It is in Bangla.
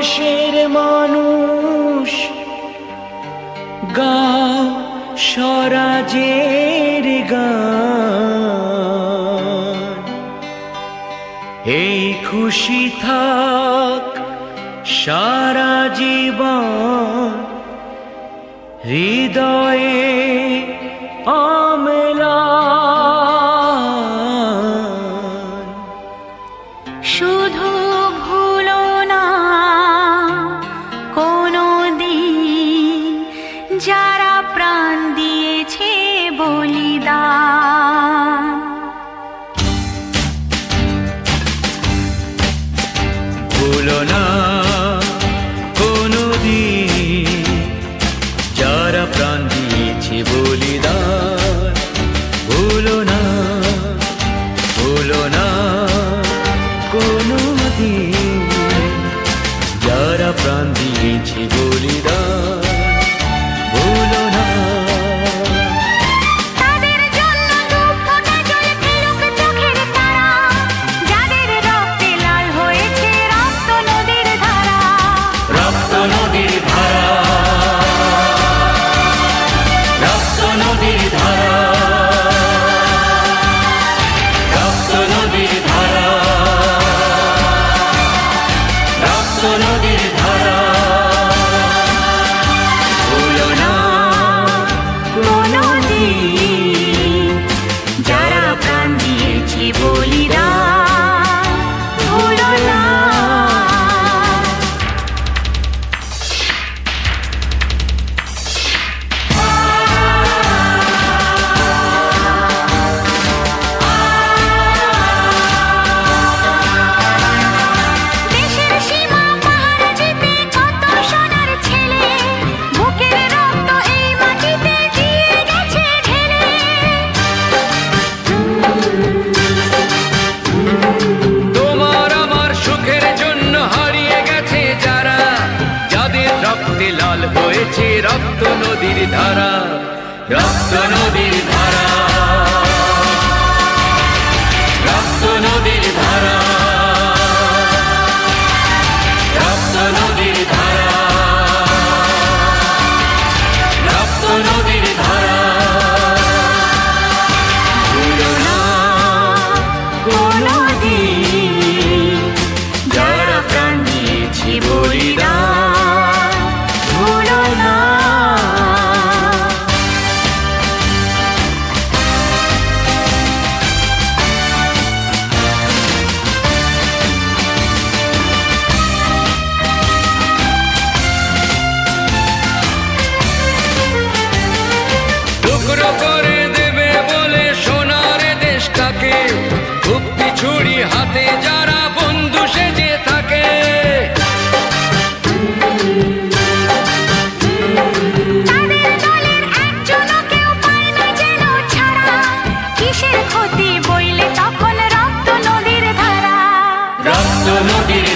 দেশের মানুষ গাও স্বরাজের গান। এই খুশি থাক সারা জীবন হৃদয়ে অম্লান। শুধু ভুলো না কোনো দিন যারা প্রাণ দিয়েছে বলিদান। ভুলো না কোনো দিন যারা প্রাণ দিয়েছে বলিদান। ভুলো না, ভুলো না কোনো দিন যারা প্রাণ দিয়েছে বলিদান। ভুলো না। তাদের জন্য দু ফোঁটা জল ফেলুক চোখের তারা, যাদের রক্তে লাল হয়েছে রক্ত নদীর ধারা। রক্ত নদীর ধারা, রক্ত নদীর ধারা, রক্ত নদীর ধারা, রক্ত নদীর ধারা। ভুলো না কোনো দিন যারা প্রাণ দিয়েছে বলিদান। ভুলো না। দেশের সীমা পাহাড় জিতে কত সোনার ছেলে, বুকের রক্ত এই মাটিতে দিয়ে গেছে ঢেলে। তোমার আমার সুখের জন্য হারিয়ে গেছে যারা, যাদের রক্তে লাল হয়েছে রক্ত নদীর ধারা। রক্ত নদীর ধারা, রক্ত নদীর ধারা, রক্ত নদীর ধারা, রক্ত নদীর ধারা। ভুলো না কোনো দিন যারা প্রাণ দিয়েছে বলিদান। ভুলো না। টুকরো করে দেবে বলে সোনার দেশটাকে, মুক্তি ছুরি হাতে যারা বন্ধু সেজে থাকে। তাদের দলের একজনও কেউ পায় না যেন ছাড়া, কিসের ক্ষতি বইলে তখন রক্ত নদীর ধারা। রক্ত নদীর